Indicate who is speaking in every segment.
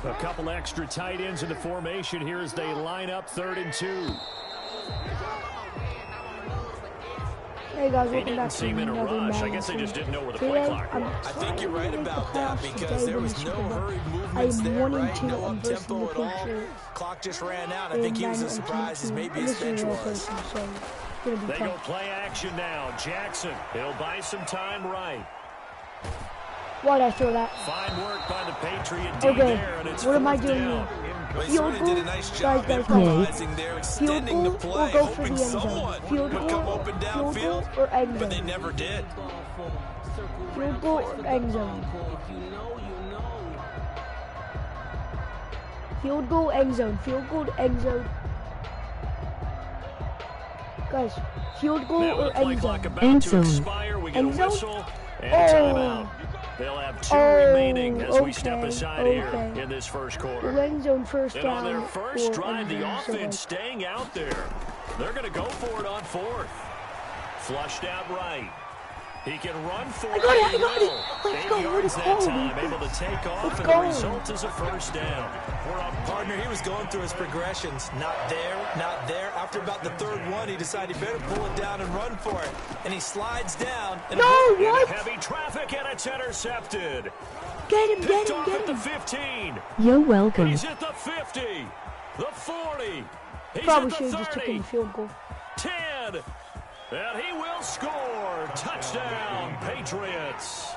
Speaker 1: A couple extra tight ends in the formation here as they line up 3rd and 2.
Speaker 2: Hey guys,
Speaker 1: he didn't seem in a rush. I guess they just didn't know where the play clock was.
Speaker 3: I think you're right about that because there was no hurried movements there, right? No up-tempo at all. Clock just ran out. I think he was as surprised as maybe his bench was.
Speaker 1: They go play action now. Jackson, he'll buy some time right.
Speaker 2: Why'd I throw that?
Speaker 1: Fine work by the Patriot D there, and it's
Speaker 2: what am I doing here? Field goal?
Speaker 3: Did a nice job improvising there, extending the play,
Speaker 2: or go for the
Speaker 3: hoping
Speaker 2: end zone?
Speaker 3: someone
Speaker 2: Field
Speaker 3: would come
Speaker 2: goal,
Speaker 3: open
Speaker 2: field goal,
Speaker 3: downfield,
Speaker 2: or end zone?
Speaker 3: but they never did.
Speaker 2: Field goal or end zone? Field goal, end zone. Field goal, end zone. Guys, field goal or end zone?
Speaker 1: End zone. We get a whistle and a timeout. They'll have 2 remaining as we step aside here in this first quarter.
Speaker 2: End zone first
Speaker 1: and
Speaker 2: down.
Speaker 1: on their first drive, the offense staying out there. They're going to go for it on 4th. Flushed out right. He can run for it.
Speaker 2: I got it.
Speaker 1: 8 yards that time, able to take off, and the result is a first down.
Speaker 3: Partner, he was going through his progressions. Not there, not there. After about the 3rd one, he decided he better pull it down and run for it. And he slides down. And
Speaker 2: what?
Speaker 1: Heavy traffic, and it's intercepted.
Speaker 2: Get him,
Speaker 1: Picked
Speaker 2: get him,
Speaker 1: off
Speaker 2: get
Speaker 1: at
Speaker 2: him.
Speaker 1: the 15.
Speaker 4: You're welcome.
Speaker 1: He's at the 50. The 40. He's
Speaker 2: Probably
Speaker 1: at
Speaker 2: should
Speaker 1: the
Speaker 2: have just
Speaker 1: 30.
Speaker 2: taken the field goal.
Speaker 1: 10. And he will score. Touchdown, Patriots.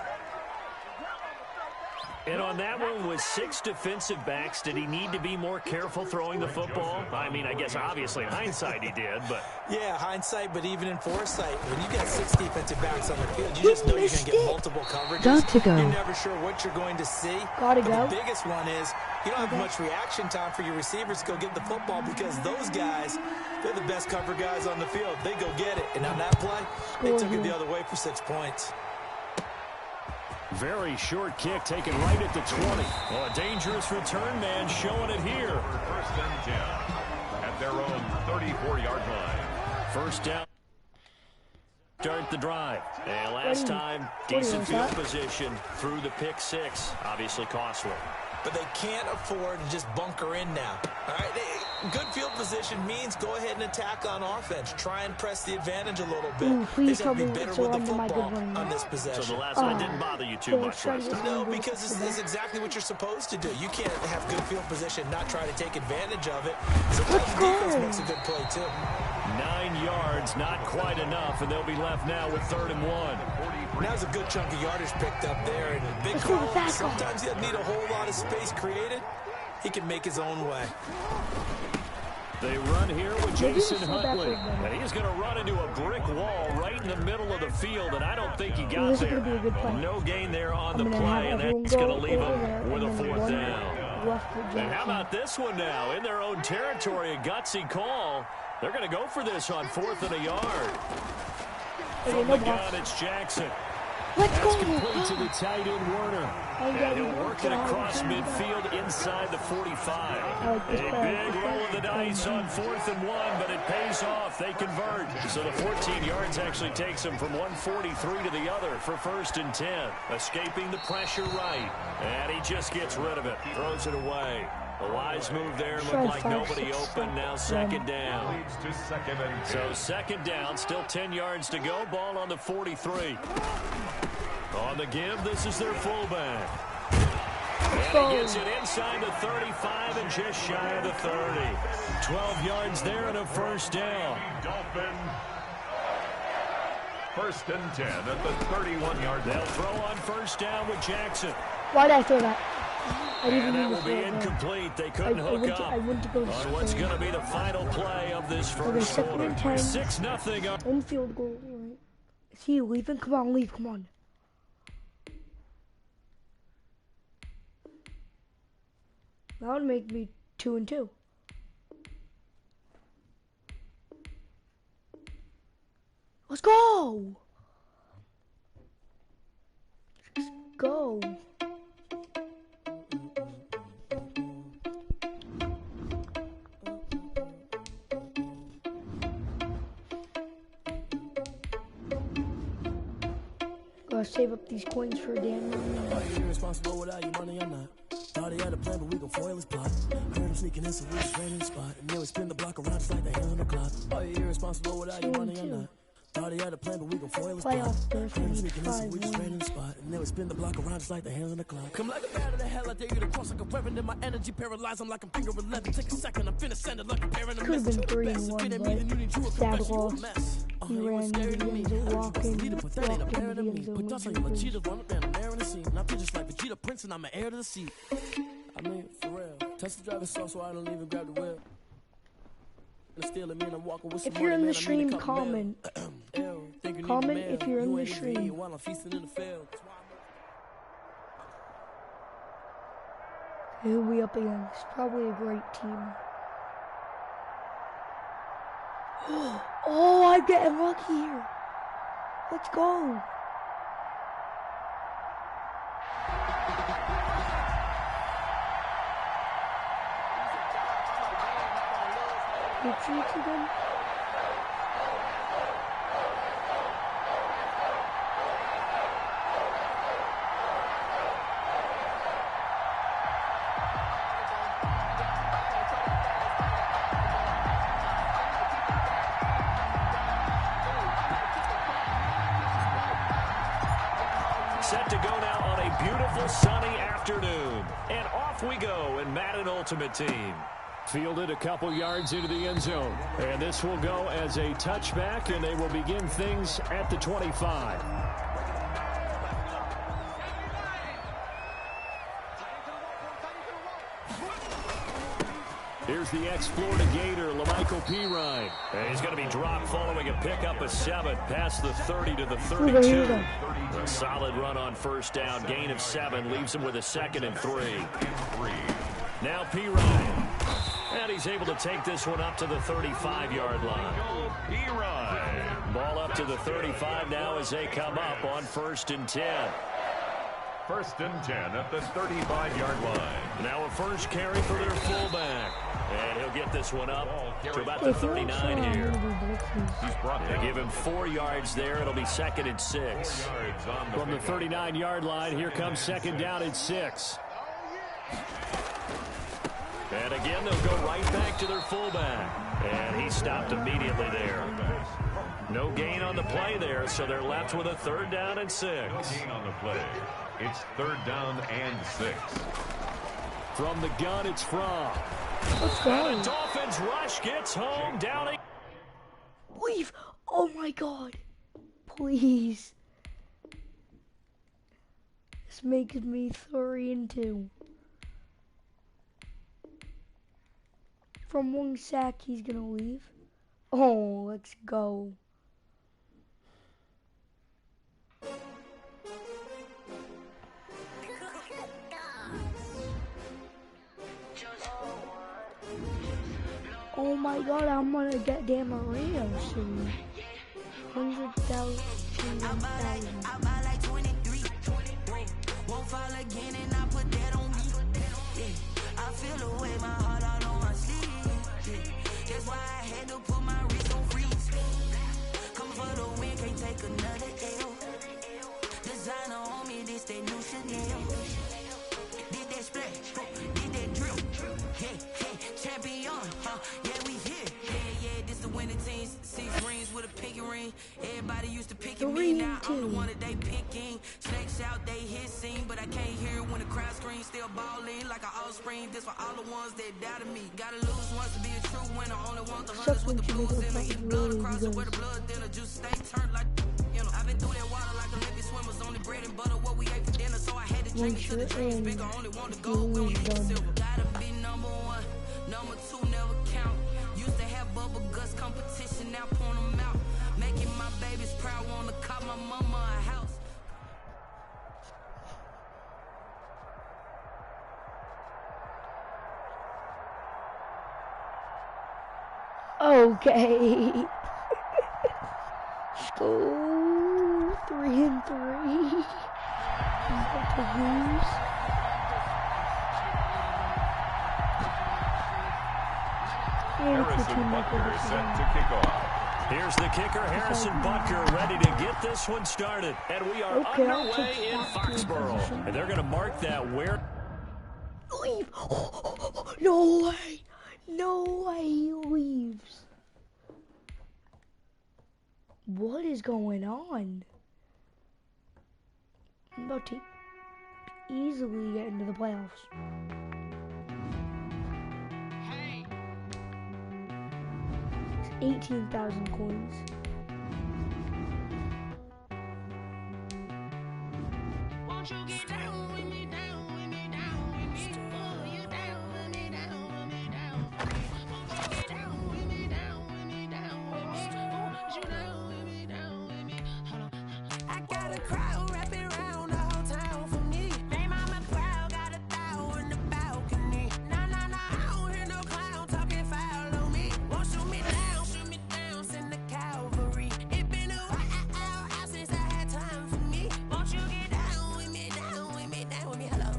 Speaker 1: And on that one, with 6 defensive backs, did he need to be more careful throwing the football? I mean, I guess obviously in hindsight he did, but...
Speaker 3: Yeah, hindsight, but even in foresight, when you got 6 defensive backs on the field, you just know you're going to get multiple coverages.
Speaker 4: Got to go.
Speaker 3: You're never sure what you're going to see.
Speaker 2: Gotta go.
Speaker 3: The biggest one is you don't have much reaction time for your receivers to go get the football because those guys, they're the best cover guys on the field. They go get it. And on that play, they took it the other way for 6 points.
Speaker 1: Very short kick taken right at the 20. Oh, a dangerous return man showing it here.
Speaker 5: First and 10 at their own 34-yard line.
Speaker 1: First down. Start the drive. And last time, decent field position through the pick 6. Obviously costly.
Speaker 3: But they can't afford to just bunker in now. All right, good field position means go ahead and attack on offense. Try and press the advantage a little bit.
Speaker 2: Ooh, please tell me
Speaker 3: be better
Speaker 2: it's
Speaker 3: with the
Speaker 2: under my
Speaker 3: football
Speaker 2: good one.
Speaker 3: on this possession.
Speaker 1: So the last one didn't bother you too much.
Speaker 3: No, because this is exactly what you're supposed to do. You can't have good field position, not try to take advantage of it. Sometimes the defense makes a good play too.
Speaker 1: 9 yards, not quite enough, and they'll be left now with 3rd and 1.
Speaker 3: That was a good chunk of yardage picked up there, and a big call. Sometimes he doesn't need a whole lot of space created. He can make his own way.
Speaker 1: They run here with Jason Huntley, and he's going to run into a brick wall right in the middle of the field, and I don't think he got there. No gain there on the play, and that's going to leave him with a 4th down. And how about this one now? In their own territory, a gutsy call. They're going to go for this on 4th and a yard. From the gun, it's Jackson.
Speaker 2: Let's go.
Speaker 1: Complete to the tight end, Werner. And he'll work it across midfield inside the 45. A big roll of the dice on 4th and 1, but it pays off. They convert. So the 14 yards actually takes them from 143 to the other for 1st and 10. Escaping the pressure right. And he just gets rid of it. Throws it away. A wise move there. Looked like nobody open. Now 2nd down. So 2nd down. Still 10 yards to go. Ball on the 43. On the give, this is their fullback. And he gets it inside the 35 and just shy of the 30. 12 yards there and a first down.
Speaker 5: First and 10 at the 31-yard line.
Speaker 1: They'll throw on first down with Jackson.
Speaker 2: Why did I throw that? I didn't
Speaker 1: And that
Speaker 2: mean
Speaker 1: will
Speaker 2: to
Speaker 1: be
Speaker 2: throw
Speaker 1: incomplete. They couldn't hook up
Speaker 2: I went to go
Speaker 1: on what's going to be the final play of this first quarter. 6-0 up.
Speaker 2: In field goal. Is he leaving? Come on, leave. Come on. That would make me 2 and 2. Let's go. Let's go. Gotta save up these coins for Dan.
Speaker 6: Are you responsible without your money or not?
Speaker 4: Thought he had a plan, but we gon' foil his plot. Heard him sneaking in, so we just ran in the spot. And then we spin the block around just like the hand on the clock. Are you irresponsible without your money or not? Thought he had a plan, but we gon' foil his plot. Heard him sneaking in, so we just ran in the spot. And then we spin the block around just like the hands on the clock. Come like a bat of the hell, I dare you to cross like a weapon. And my energy paralyzed, I'm like I'm finger 11. Take a second, I'm finna send it like a parent.
Speaker 2: Could have been 3-1, but sad loss. He ran into the end zone, walking into the end zone.
Speaker 4: Put dust on your Vegeta, run up and I'm air in the scene. And I feel just like Vegeta Prince and I'm an heir to the seat. I mean, for real. Touch the driver's sauce so I don't even grab the wheel.
Speaker 2: If you're in the stream, comment. Comment if you're in the stream. Who we up against? Probably a great team. Oh, I'm getting lucky here. Let's go. Patriots again?
Speaker 1: Set to go now on a beautiful sunny afternoon. And off we go in Maddden Ultimate Team. Fielded a couple yards into the end zone. And this will go as a touchback, and they will begin things at the 25. Here's the ex-Florida Gator, LaMichael Pirine. And he's going to be dropped following a pickup of 7 past the 30 to the 32. A solid run on first down. Gain of 7 leaves him with a 2nd and 3. Now Pirine. And he's able to take this one up to the 35-yard line. Ball up to the 35 now as they come up on 1st and 10.
Speaker 5: 1st and 10 at the 35-yard line.
Speaker 1: Now a first carry for their fullback. And he'll get this one up to about the 39 here. They give him 4 yards there. It'll be 2nd and 6. From the 39-yard line, here comes 2nd down and 6. And again, they'll go right back to their fullback. And he stopped immediately there. No gain on the play there, so they're left with a 3rd down and 6.
Speaker 5: No gain on the play. It's 3rd down and 6.
Speaker 1: From the gun, it's Fra.
Speaker 2: Let's go.
Speaker 1: And the Dolphins rush gets home down.
Speaker 2: Leave. Oh my God. Please. This makes me 3 and 2. From 1 sack, he's gonna leave. Oh, let's go. Oh my God, I'm gonna get Dan Marino soon. 100,000. Won't fall again and I put that on me. I feel the way my heart out on my sleeve. That's why I had to put my wrist on freeze. Come for the win, can't take another L. Designer on me, this that new Chanel. Did that splash, did that drill. Yeah, champion, yeah, we here. Yeah, this the winning team. 6 rings with a pinky ring. Everybody used to picking me, now I'm the one that they picking. Snakes out, they hit scene, but I can't hear when the crowd screams. Still balling like an offspring. This for all the ones that doubted me. Gotta lose once to be a true winner. Only want the hunters with the blues in it. Eat blood across it where the blood thinner. Just stay turned like, you know. I've been through that water like Olympic swimmers. Only bread and butter, what we ate for dinner. So I had to drink it to the dreams bigger. Only want the gold, we don't need the silver. Gotta be number 1, number 2 never count. Used to have bubble guts competition, now point them out. Making my babies proud, wanna call my mama a house. Okay. Let's go 3 and 3. About to lose.
Speaker 5: Harrison Butker is set to kick off.
Speaker 1: Here's the kicker, Harrison Butker, ready to get this one started. And we are underway in Foxborough. And they're going to mark that where.
Speaker 6: leave. No way. No way he leaves. What is going on? I'm about to easily get into the playoffs. It's 18,000 coins.
Speaker 2: Won't you get down with me, down with me, down with me? Oh, you down with me, down with me, down with me. Won't you get down with me, down with me, down with me? Oh, you down with me, down with me. Hold on. I got a crowd wrapping around the whole town for me. They mama proud, got a thou in the balcony. Nah, nah, nah, I don't hear no clown talking foul on me. Won't shoot me down, send the cavalry. It been a while since I had time for me. Won't you get down with me, down with me, down with me? Hello.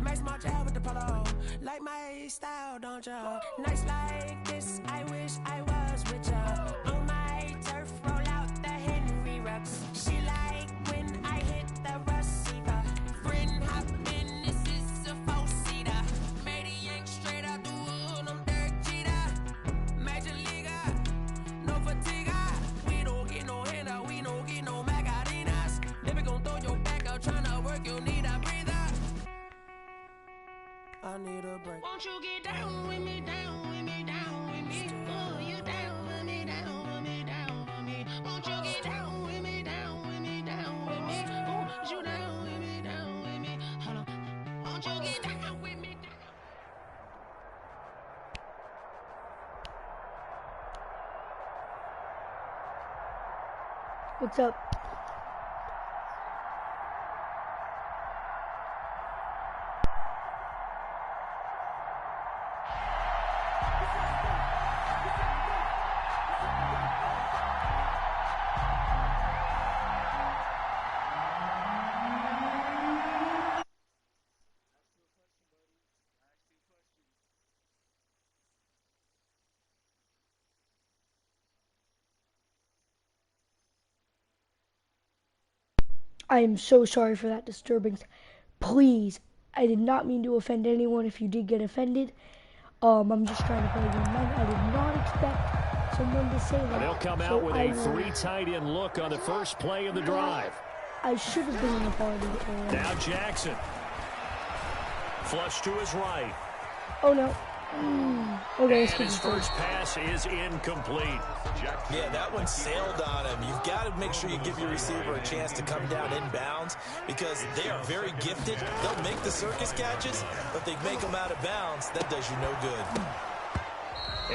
Speaker 2: Max March out with the polo. Like my style, don't ya? Nights like this, I wish I was with ya. On my turf, roll out the Henry Rux. She like when I hit the receiver. Friend hop in, this is a four-seater. Made a yank straight out the wood, I'm Derek Jeter. Major leaguer, no fatigue. We don't get no handout, we don't get no Magarinas. Never gon' throw your back out, tryna work, you need a breather. I need a break. Won't you get down with me, down with me, down with me? Oh, you down with me, down with me, down with me. Won't you get down with me, down with me, down with me? Oh, you down with me, down with me. Hold on. Won't you get down with me, down?
Speaker 6: What's up? I am so sorry for that disturbance. Please, I did not mean to offend anyone if you did get offended. I'm just trying to play a game. I did not expect someone to say that.
Speaker 1: They'll come out with a three tight end look on the first play of the drive.
Speaker 6: I should have been in the party.
Speaker 1: Now Jackson. Flush to his right.
Speaker 6: Oh no. Okay,
Speaker 1: and his first pass is incomplete.
Speaker 3: Yeah, that one sailed on him. You've got to make sure you give your receiver a chance to come down inbounds because they are very gifted. They'll make the circus catches, but they make them out of bounds. That does you no good.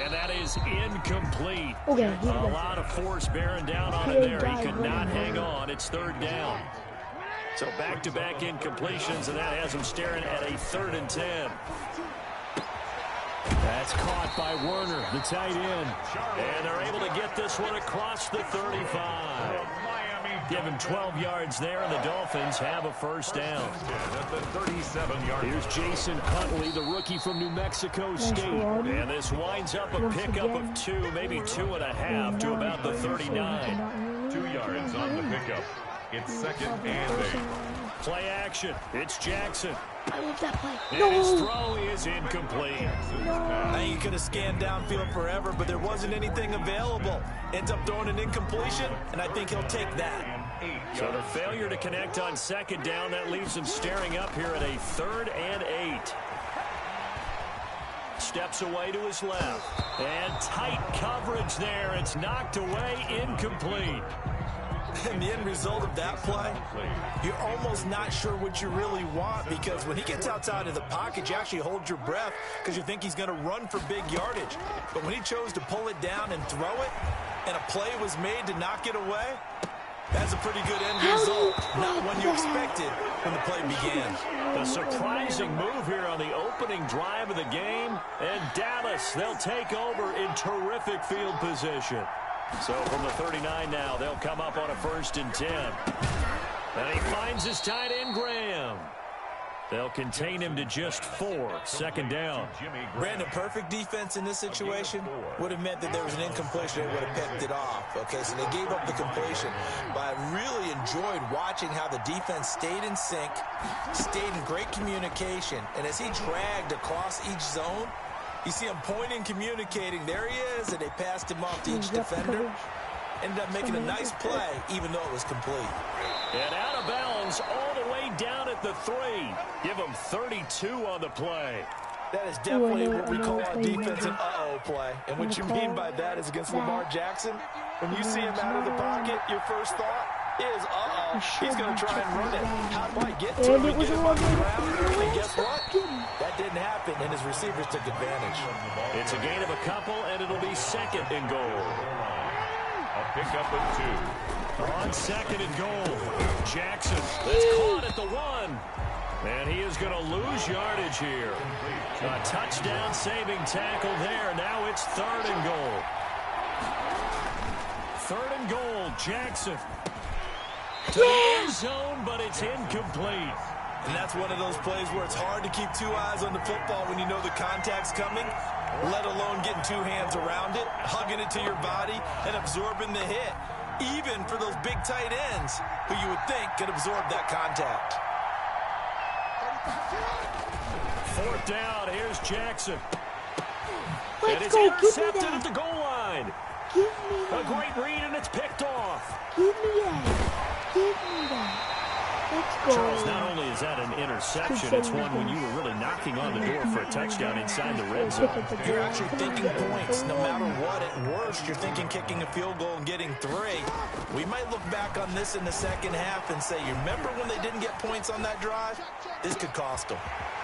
Speaker 1: And that is incomplete.
Speaker 6: Okay,
Speaker 1: a lot of force bearing down on him there. He could not hang on. It's third down. So back-to-back incompletions, and that has him staring at a 3rd and 10. That's caught by Werner, the tight end. And they're able to get this one across the 35. Give him 12 yards there, and the Dolphins have a first down.
Speaker 5: At the 37-yard.
Speaker 1: Here's Jason Huntley, the rookie from New Mexico State. And this winds up a pickup of 2, maybe 2.5 to about the 39.
Speaker 5: 2 yards on the pickup. It's 2nd and 8.
Speaker 1: Play action. It's Jackson.
Speaker 6: I love that play.
Speaker 1: And his throw is incomplete.
Speaker 3: I think he could have scanned downfield forever, but there wasn't anything available. Ends up throwing an incompletion, and I think he'll take that.
Speaker 1: So the failure to connect on 2nd down, that leaves him staring up here at a 3rd and 8. Steps away to his left. And tight coverage there. It's knocked away, incomplete.
Speaker 3: And the end result of that play, you're almost not sure what you really want because when he gets outside of the pocket, you actually hold your breath because you think he's going to run for big yardage. But when he chose to pull it down and throw it, and a play was made to knock it away, that's a pretty good end result. Not one you expected when the play began.
Speaker 1: A surprising move here on the opening drive of the game. And Dallas, they'll take over in terrific field position. So from the 39 now, they'll come up on a 1st and 10. And he finds his tight end, Graham. They'll contain him to just 4. Second down.
Speaker 3: Brandon, perfect defense in this situation would have meant that there was an incompletion. They would have picked it off. Okay, so they gave up the completion. But I really enjoyed watching how the defense stayed in sync, stayed in great communication. And as he dragged across each zone, you see him pointing, communicating. There he is, and they passed him off to each defender. Ended up making a nice play, even though it was complete.
Speaker 1: And out of bounds all the way down at the 3. Give him 32 on the play.
Speaker 3: That is definitely what we call a defense an uh-oh play. And what you mean by that is against Lamar Jackson, when you see him out of the pocket, your first thought is, uh-oh, he's going to try and run it. How do I get to him and get him on the ground? And guess what? That didn't happen, and his receivers took advantage.
Speaker 1: It's a gain of a couple, and it'll be 2nd and goal.
Speaker 5: A pickup of 2.
Speaker 1: On 2nd and goal, Jackson. That's caught at the 1. And he is going to lose yardage here. A touchdown-saving tackle there. Now it's 3rd and goal. 3rd and goal, Jackson. To the end zone, but it's incomplete.
Speaker 3: And that's one of those plays where it's hard to keep 2 eyes on the football when you know the contact's coming, let alone getting 2 hands around it, hugging it to your body, and absorbing the hit. Even for those big tight ends who you would think could absorb that contact.
Speaker 1: 4th down, here's Jackson. And
Speaker 6: Let's
Speaker 1: it's
Speaker 6: go,
Speaker 1: intercepted
Speaker 6: give me
Speaker 1: at the
Speaker 6: that.
Speaker 1: goal line.
Speaker 6: Give me
Speaker 1: A
Speaker 6: that.
Speaker 1: great read, and it's picked off.
Speaker 6: Give me that. Give me that. Let's go.
Speaker 1: Charles, not only is that an interception, it's one when you were really knocking on the door for a touchdown inside the red zone.
Speaker 3: You're actually thinking points. No matter what, at worst, you're thinking kicking a field goal and getting 3. We might look back on this in the second half and say, you remember when they didn't get points on that drive? This could cost them.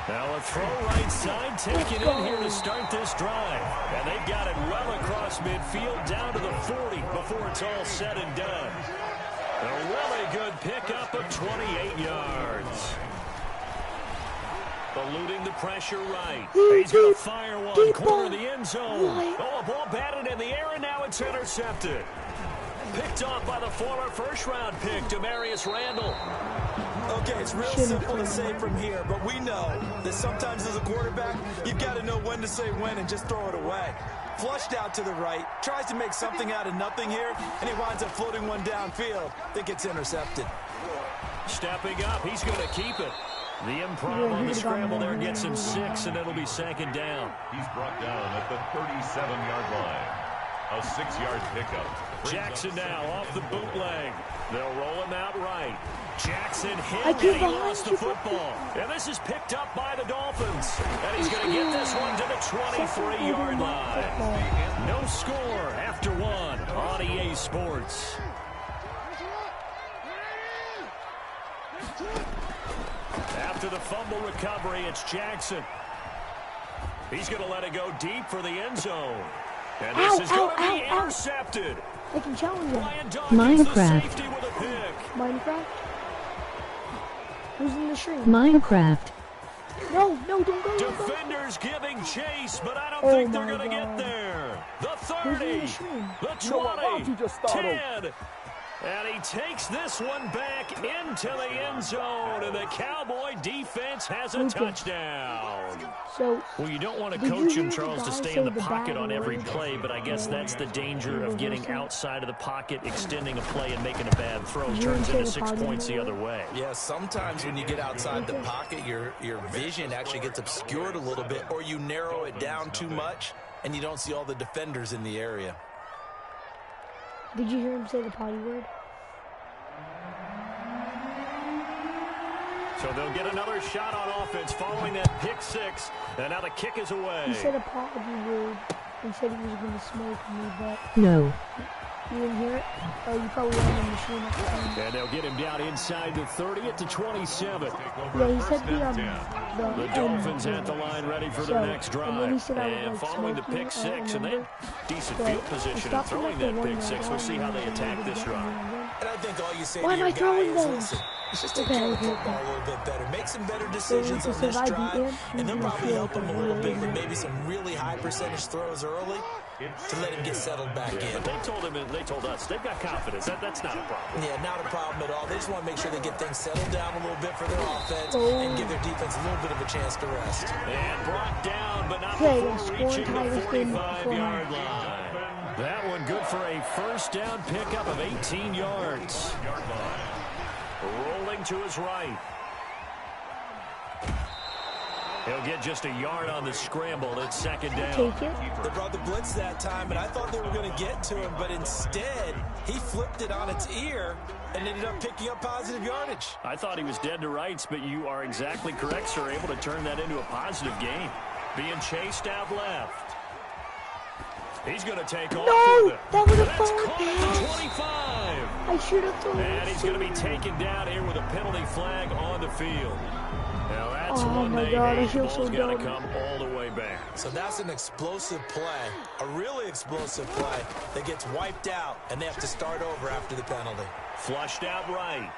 Speaker 1: Now a throw right side taken in here to start this drive. And they've got it well across midfield down to the 40 before it's all said and done. A really good pickup of 28 yards. Eluding the pressure right. He's going to fire one. Corner of the end zone. Oh, a ball batted in the air, and now it's intercepted. Picked off by the former first-round pick, Demarius Randall.
Speaker 3: Okay, it's real simple to say from here, but we know that sometimes as a quarterback, you've got to know when to say when and just throw it away. Flushed out to the right, tries to make something out of nothing here, and he winds up floating one downfield. I think it's intercepted.
Speaker 1: Stepping up, he's going to keep it. The improv on the scramble there gets him 6, and it'll be 2nd down.
Speaker 5: He's brought down at the 37-yard line. A 6-yard pickup.
Speaker 1: Jackson now off the bootleg. They'll roll him out right. Jackson hit,
Speaker 6: I
Speaker 1: and
Speaker 6: keep
Speaker 1: he lost the football. And this is picked up by the Dolphins. And he's going to get this one to the 23-yard line. No score after 1 on EA Sports. After the fumble recovery, it's Jackson. He's going to let it go deep for the end zone. And this is going to be intercepted.
Speaker 6: I can challenge him.
Speaker 7: Minecraft.
Speaker 6: Minecraft? Who's in the stream?
Speaker 7: Minecraft.
Speaker 6: No, don't go.
Speaker 1: Defenders giving chase, but I don't think they're going to get there. The 30, the 20, 10. And he takes this one back into the end zone, and the Cowboy defense has a touchdown.
Speaker 6: So,
Speaker 1: well, you don't want to coach him, Charles, to stay in the pocket on every play, but I guess that's the danger of getting outside of the pocket, extending a play, and making a bad throw. Turns into 6 points the other way.
Speaker 3: Yeah, sometimes when you get outside the pocket, your vision actually gets obscured a little bit, or you narrow it down too much, and you don't see all the defenders in the area.
Speaker 6: Did you hear him say the potty word?
Speaker 1: So they'll get another shot on offense following that pick 6. And now the kick is away.
Speaker 6: He said a potty word and said he was going to smoke me, but...
Speaker 7: No.
Speaker 6: You didn't hear it? Oh, you probably were on the machine at the time.
Speaker 1: And they'll get him down inside the 30 at the 27.
Speaker 6: Yeah, he said the
Speaker 1: Dolphins at the line ready for their next drive. And following the pick 6, and they had decent field position and throwing that pick 6. We'll see how they attack this drive.
Speaker 3: And I think all you say
Speaker 6: Why
Speaker 3: to
Speaker 6: am
Speaker 3: your
Speaker 6: I
Speaker 3: guy
Speaker 6: throwing
Speaker 3: is,
Speaker 6: those?
Speaker 3: listen, just take care of the football a little bit better. Make some better decisions on this drive, and they'll probably help him a little bit with maybe some really high percentage throws early to let him get settled back in.
Speaker 1: But they told us they've got confidence. That's not a problem.
Speaker 3: Yeah, not a problem at all. They just want to make sure they get things settled down a little bit for their offense and give their defense a little bit of a chance to rest.
Speaker 1: And brought down, but not
Speaker 6: Okay,
Speaker 1: before reaching the
Speaker 6: scoring
Speaker 1: 45-yard line. That one good for a first down pickup of 18 yards. Rolling to his right. He'll get just a yard on the scramble. It's second down.
Speaker 6: Take it.
Speaker 3: They brought the blitz that time, and I thought they were going to get to him, but instead, he flipped it on its ear and ended up picking up positive yardage.
Speaker 1: I thought he was dead to rights, but you are exactly correct, sir. Able to turn that into a positive gain. Being chased out left. He's going to take off.
Speaker 6: No, that was a
Speaker 1: That's
Speaker 6: fumble.
Speaker 1: caught at the 25.
Speaker 6: I should have thrown it.
Speaker 1: And he's going to be taken down here with a penalty flag on the field. Now that's one
Speaker 6: my
Speaker 1: they
Speaker 6: God, I
Speaker 1: hate.
Speaker 6: feel
Speaker 1: Ball's
Speaker 6: so
Speaker 1: got to
Speaker 6: dumb.
Speaker 1: come all the way back.
Speaker 3: So that's an explosive play, a really explosive play that gets wiped out, and they have to start over after the penalty.
Speaker 1: Flushed out right.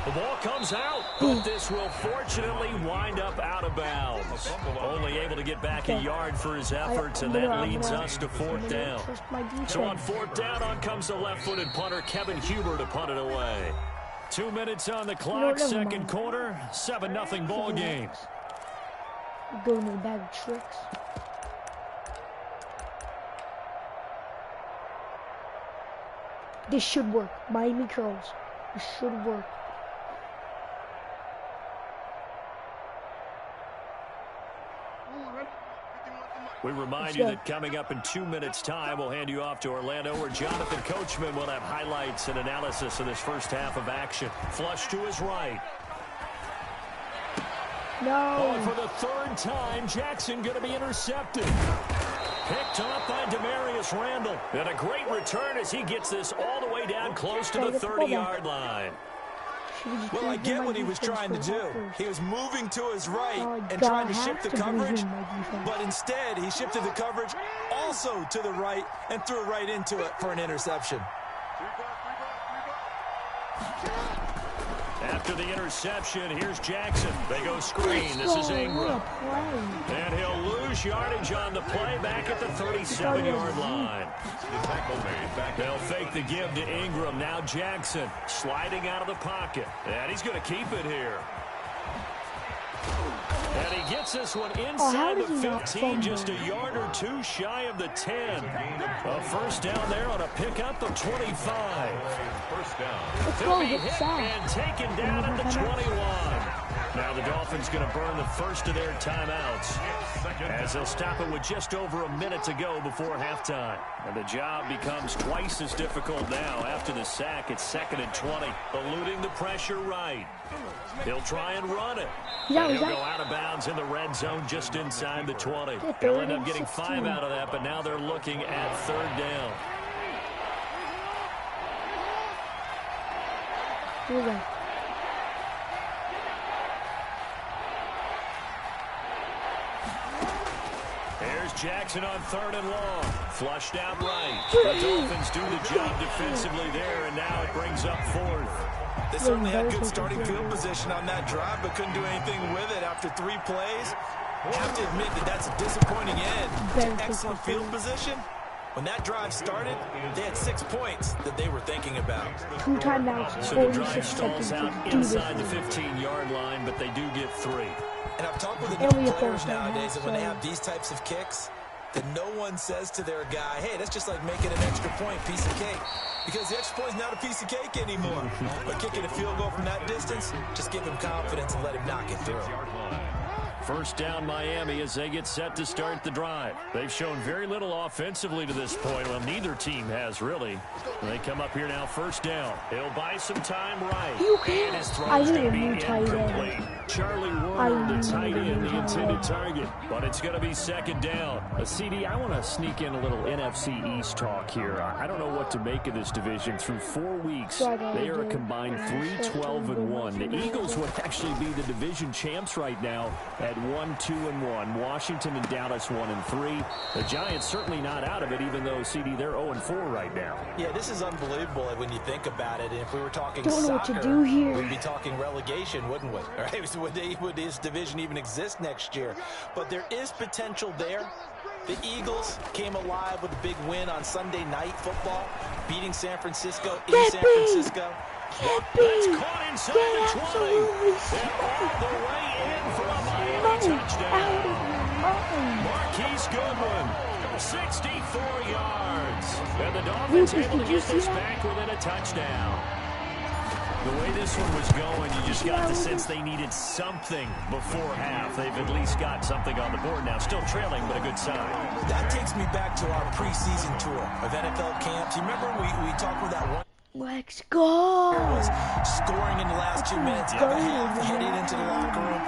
Speaker 1: The ball comes out, but this will fortunately wind up out of bounds. Only able to get back a yard for his efforts, and that leads us to fourth down. So on fourth down, on comes the left-footed punter, Kevin Huber, to punt it away. 2 minutes on the clock, second quarter, 7-0 ball game.
Speaker 6: Going to the bag of tricks. This should work. Miami curls. This should work.
Speaker 1: We remind you that coming up in 2 minutes' time, we'll hand you off to Orlando, where Jonathan Coachman will have highlights and analysis of this first half of action. Flush to his right.
Speaker 6: No.
Speaker 1: Oh, for the third time, Jackson going to be intercepted. Picked off by Demarius Randall. And a great return as he gets this all the way down close to the 30-yard line.
Speaker 3: Well, I get what he was trying to do. He was moving to his right and trying to shift the coverage, but instead he shifted the coverage also to the right and threw right into it for an interception.
Speaker 1: After the interception, here's Jackson. They go screen. This is Ingram. And he'll lose yardage on the play back at the 37-yard line. They'll fake the give to Ingram. Now Jackson sliding out of the pocket. And he's going to keep it here. And he gets this one inside the 15, just a yard or two shy of the 10. A first down there on a pickup of 25.
Speaker 5: First down.
Speaker 1: They'll be hit and taken down at the 21. Now the Dolphins going to burn the first of their timeouts as they'll stop it with just over a minute to go before halftime. And the job becomes twice as difficult now after the sack. It's 2nd and 20. Eluding the pressure right. He'll try and run it. And he'll go out of bounds in the red zone just inside the 20. They'll end up getting 5 out of that, but now they're looking at third down.
Speaker 6: Here we go.
Speaker 1: Here's Jackson on 3rd and long. Flushed out right. The Dolphins do the job defensively there, and now it brings up 4th.
Speaker 3: They certainly had good starting field position on that drive, but couldn't do anything with it after 3 plays. I have to admit that that's a disappointing end to excellent field position. When that drive started, they had 6 points that they were thinking about.
Speaker 6: 2 timeouts,
Speaker 1: So the drive
Speaker 6: 46
Speaker 1: stalls
Speaker 6: seconds
Speaker 1: out
Speaker 6: to do this.
Speaker 1: inside the 15-yard line, but they do get 3.
Speaker 3: And I've talked with
Speaker 6: Only
Speaker 3: enough
Speaker 6: a
Speaker 3: players
Speaker 6: first down,
Speaker 3: nowadays that when they
Speaker 6: so-
Speaker 3: have these types of kicks, that no one says to their guy, hey, that's just like making an extra point, piece of cake. Because the extra point is not a piece of cake anymore. But kicking a field goal from that distance, just give him confidence and let him knock it through.
Speaker 1: First down Miami as they get set to start the drive. They've shown very little offensively to this point. Well, neither team has really. They come up here now, first down. He'll buy some time right.
Speaker 6: You can't.
Speaker 1: And his throw
Speaker 6: I
Speaker 1: is
Speaker 6: need
Speaker 1: going
Speaker 6: a
Speaker 1: to
Speaker 6: new
Speaker 1: be
Speaker 6: tight end.
Speaker 1: incomplete. Charlie
Speaker 6: I
Speaker 1: Warner, the
Speaker 6: need
Speaker 1: tight
Speaker 6: a
Speaker 1: end,
Speaker 6: new
Speaker 1: the
Speaker 6: tight
Speaker 1: intended
Speaker 6: end.
Speaker 1: target. But it's going to be second down. CD, I want to sneak in a little NFC East talk here. I don't know what to make of this division. Through 4 weeks, they are a combined 3-12-1. The Eagles would actually be the division champs right now at 1-2-1. Washington and Dallas 1-3. The Giants certainly not out of it, even though, CD, they're 0-4 right now.
Speaker 3: Yeah, this is unbelievable when you think about it. And if we were talking
Speaker 6: Don't know
Speaker 3: soccer,
Speaker 6: what to do here.
Speaker 3: we'd be talking relegation, wouldn't we? Right? Would this division even exist next year? But there is potential there. The Eagles came alive with a big win on Sunday Night Football, beating San Francisco in San Francisco.
Speaker 1: That's caught inside the 20. They're all the way in for a Miami touchdown. Marquise Goodwin, 64 yards. And the Dolphins able to get this back within a touchdown. The way this one was going, you just got the sense they needed something before half. They've at least got something on the board now. Still trailing, but a good sign.
Speaker 3: That takes me back to our preseason tour of NFL camps. You remember we talked with that one?
Speaker 6: Let's go.
Speaker 3: Was scoring in the last 2 minutes of a half, heading into the locker room.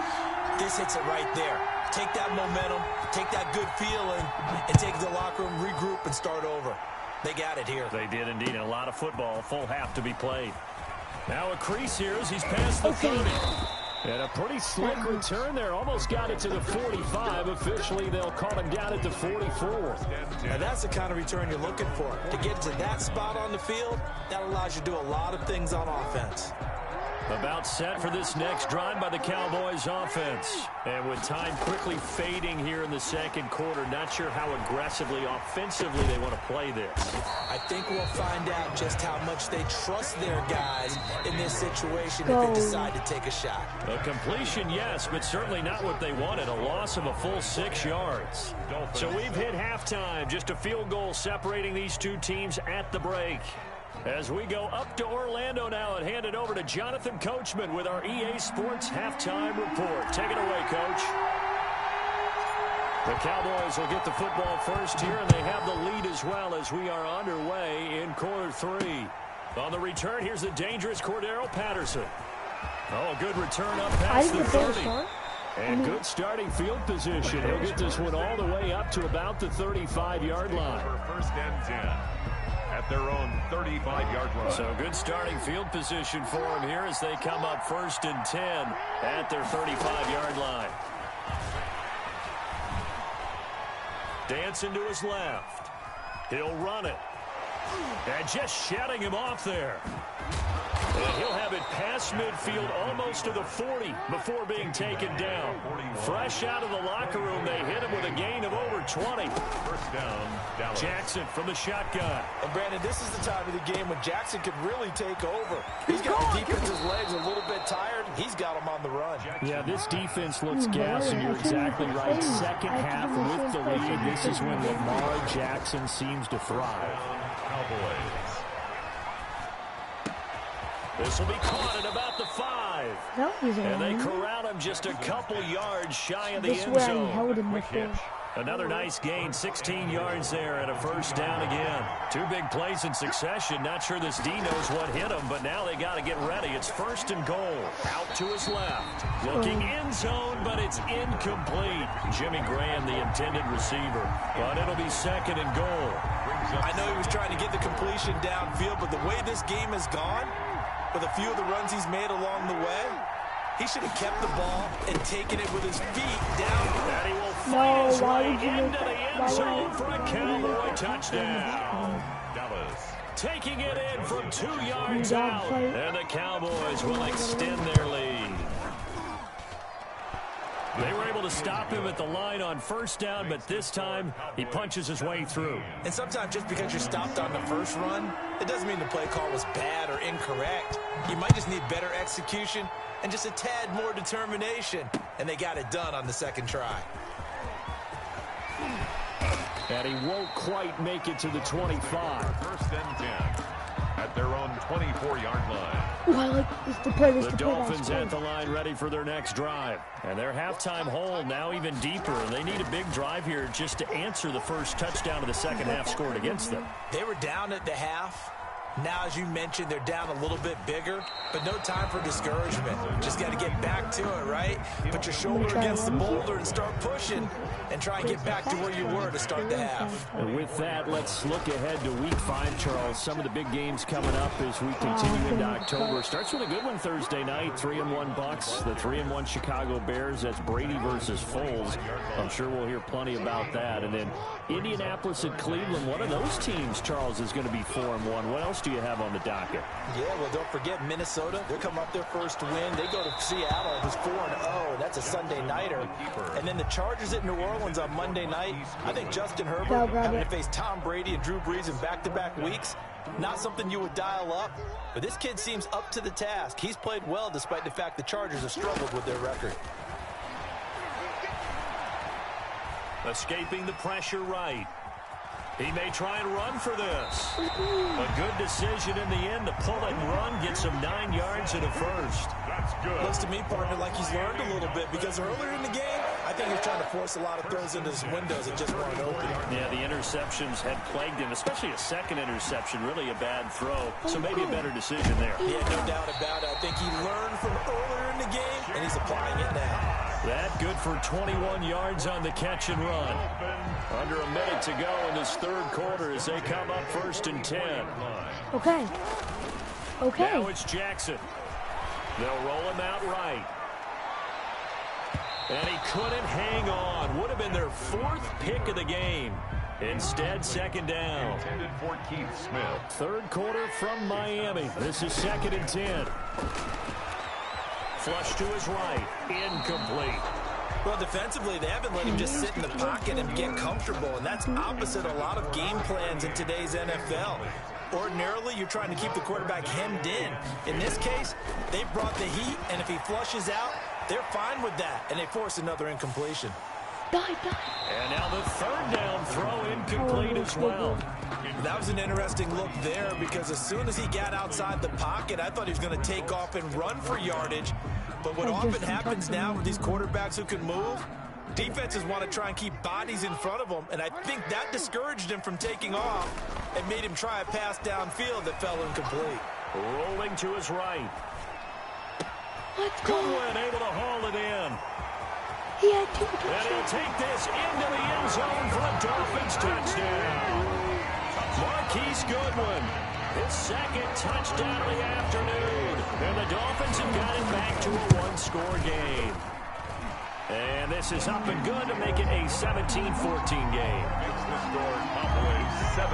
Speaker 3: This hits it right there. Take that momentum, take that good feeling, and take the locker room, regroup, and start over. They got it here.
Speaker 1: They did indeed. A lot of football, full half to be played. Now a crease here as he's past the 30. And a pretty slick return there. Almost got it to the 45. Officially, they'll call him down at the 44.
Speaker 3: And that's the kind of return you're looking for. To get to that spot on the field, that allows you to do a lot of things on offense.
Speaker 1: About set for this next drive by the Cowboys offense. And with time quickly fading here in the second quarter, not sure how aggressively, offensively they want to play this.
Speaker 3: I think we'll find out just how much they trust their guys in this situation if they decide to take a shot.
Speaker 1: A completion, yes, but certainly not what they wanted. A loss of a full 6 yards. So we've hit halftime. Just a field goal separating these two teams at the break. As we go up to Orlando now and hand it over to Jonathan Coachman with our EA Sports Halftime Report. Take it away, Coach. The Cowboys will get the football first here, and they have the lead as well as we are underway in quarter 3. On the return, here's the dangerous Cordero Patterson. Oh, good return up past the 30. And good starting field position. He'll get this one all the way up to about the 35-yard line.
Speaker 5: First and 10. At their own 35-yard line.
Speaker 1: So good starting field position for him here as they come up first and 10 at their 35-yard line. Dancing to his left. He'll run it. And just shutting him off there. And he'll have it past midfield almost to the 40 before being taken down. Fresh out of the locker room, they hit him with a gain of over 20.
Speaker 5: First down, Dallas.
Speaker 1: Jackson from the shotgun.
Speaker 3: And Brandon, this is the time of the game when Jackson could really take over. He's got the defense's legs a little bit tired. He's got them on the run.
Speaker 1: Yeah, this defense looks gas, and you're exactly right. Second half with the lead, this is when Lamar Jackson seems to thrive.
Speaker 5: Cowboys.
Speaker 1: This will be caught at about the 5. And they corral him just a couple yards shy of the end zone. Another nice gain, 16 yards there, and a first down again. 2 big plays in succession. Not sure this D knows what hit him, but now they got to get ready. It's first and goal. Out to his left. Looking end zone, but it's incomplete. Jimmy Graham, the intended receiver. But it'll be second and goal.
Speaker 3: I know he was trying to get the completion downfield, but the way this game has gone, with a few of the runs he's made along the way, he should have kept the ball and taken it with his feet down.
Speaker 1: And he will find his way into the end zone for a Cowboy touchdown.
Speaker 5: Dallas.
Speaker 1: Taking it in from 2 yards out. And the Cowboys will extend their lead. They were able to stop him at the line on first down, but this time he punches his way through.
Speaker 3: And sometimes just because you're stopped on the first run, it doesn't mean the play call was bad or incorrect. You might just need better execution and just a tad more determination. And they got it done on the second try.
Speaker 1: And he won't quite make it to the 25.
Speaker 5: First and 10. At their own 24-yard line.
Speaker 6: I like this to play this.
Speaker 1: The Dolphins at the line ready for their next drive. And their halftime hole now even deeper. They need a big drive here just to answer the first touchdown of the second half scored against them.
Speaker 3: They were down at the half. Now, as you mentioned, they're down a little bit bigger, but no time for discouragement. Just got to get back to it, right? Put your shoulder against the boulder and start pushing and try and get back to where you were to start the half.
Speaker 1: And with that, let's look ahead to Week 5, Charles. Some of the big games coming up as we continue into October. Starts with a good one Thursday night, 3-1 Bucks, the 3-1 Chicago Bears. That's Brady versus Foles. I'm sure we'll hear plenty about that. And then Indianapolis and Cleveland, one of those teams, Charles, is going to be 4-1. What else do you have on the docket?
Speaker 3: Yeah, well, don't forget Minnesota. They're coming off their first win. They go to Seattle, who's 4-0. That's a Sunday nighter. And then the Chargers at New Orleans on Monday night. I think Justin Herbert having to face Tom Brady and Drew Brees in back-to-back weeks, not something you would dial up. But this kid seems up to the task. He's played well despite the fact the Chargers have struggled with their record.
Speaker 1: Escaping the pressure right. He may try and run for this. A good decision in the end to pull it and run, get some 9 yards and a first.
Speaker 5: That's good.
Speaker 3: Looks to me, partner, like he's learned a little bit because earlier in the game, I think he was trying to force a lot of throws into his windows that just weren't open.
Speaker 1: Yeah, the interceptions had plagued him, especially a second interception, really a bad throw. So maybe a better decision there.
Speaker 3: Yeah, no doubt about it. I think he learned from earlier in the game, and he's applying it now.
Speaker 1: That good for 21 yards on the catch and run. Under a minute to go in this third quarter as they come up 1st and 10.
Speaker 6: Okay. Okay.
Speaker 1: Now it's Jackson. They'll roll him out right. And he couldn't hang on. Would have been their 4th pick of the game. Instead, 2nd down.
Speaker 5: Intended for Keith Smith.
Speaker 1: Third quarter from Miami. This is 2nd and 10. Flush to his right. Incomplete.
Speaker 3: Well, defensively, they haven't let him just sit in the pocket and get comfortable, and that's opposite a lot of game plans in today's NFL. Ordinarily, you're trying to keep the quarterback hemmed in. In this case, they brought the heat, and if he flushes out, they're fine with that, and they force another incompletion.
Speaker 1: And now the 3rd down throw incomplete as well.
Speaker 3: That was an interesting look there because as soon as he got outside the pocket, I thought he was going to take off and run for yardage. But what often happens now with these quarterbacks who can move, defenses want to try and keep bodies in front of them, and I think that discouraged him from taking off and made him try a pass downfield that fell incomplete.
Speaker 1: Rolling to his right. Goodwin able to haul it in. And he'll take this into the end zone for a Dolphins touchdown. Marquise Goodwin, his 2nd touchdown of the afternoon. And the Dolphins have got it back to a 1-score game. And this is up and good to make it a 17-14 game.
Speaker 5: Makes the score Cowboys 17.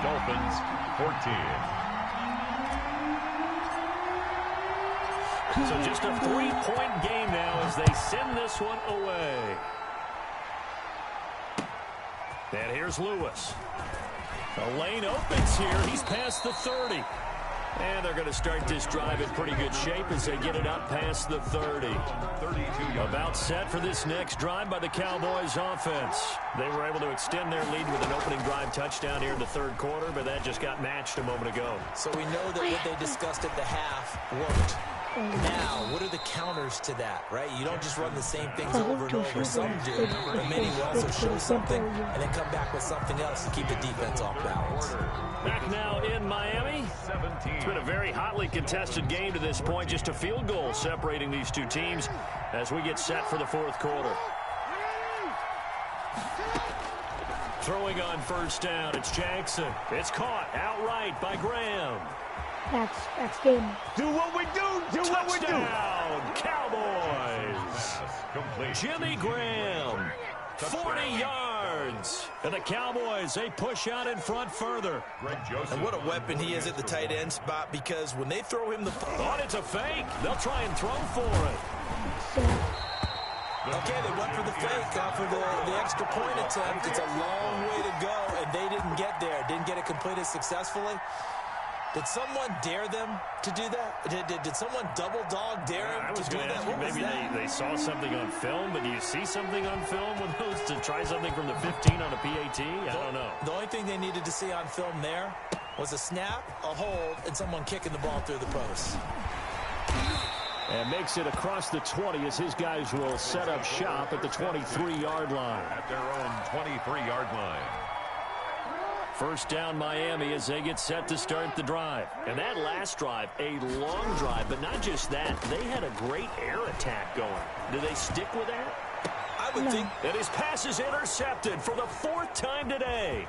Speaker 5: Dolphins 14.
Speaker 1: So just a 3-point game now as they send this one away. And here's Lewis. A lane opens here. He's past the 30. And they're going to start this drive in pretty good shape as they get it up past the 30. About set for this next drive by the Cowboys offense. They were able to extend their lead with an opening drive touchdown here in the 3rd quarter, but that just got matched a moment ago.
Speaker 3: So we know that what they discussed at the half worked. Now, what are the counters to that, right? You don't just run the same things over and over. Some do, but many will also show something and then come back with something else to keep the defense off balance.
Speaker 1: Back now in Miami. It's been a very hotly contested game to this point. Just a field goal separating these two teams as we get set for the 4th quarter. Throwing on 1st down, it's Jackson. It's caught outright by Graham.
Speaker 6: That's game.
Speaker 5: Do what we do. Do what we do.
Speaker 1: Touchdown, Cowboys. Jimmy Graham, 40 yards. And the Cowboys, they push out in front further.
Speaker 3: And what a weapon he is at the tight end spot because when they throw him the ball.
Speaker 1: Oh, it's a fake. They'll try and throw for it.
Speaker 3: Okay, they went for the fake for the extra point attempt. It's a long way to go, and they didn't get there. Didn't get it completed successfully. Did someone dare them to do that? Did someone double dog dare him to do that? What was
Speaker 1: maybe
Speaker 3: that?
Speaker 1: they saw something on film, but do you see something on film with those to try something from the 15 on a PAT? I don't know.
Speaker 3: The only thing they needed to see on film there was a snap, a hold, and someone kicking the ball through the post.
Speaker 1: And makes it across the 20 as his guys will set up shop at the 23-yard line.
Speaker 5: At their own 23-yard line.
Speaker 1: First down Miami as they get set to start the drive. And that last drive, a long drive, but not just that. They had a great air attack going. Do they stick with that?
Speaker 3: I would think.
Speaker 1: And his pass is intercepted for the 4th time today.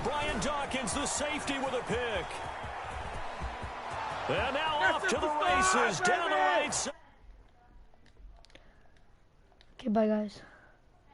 Speaker 1: Brian Dawkins, the safety, with a pick. And now off to the races down the right side.
Speaker 6: Okay, bye, guys.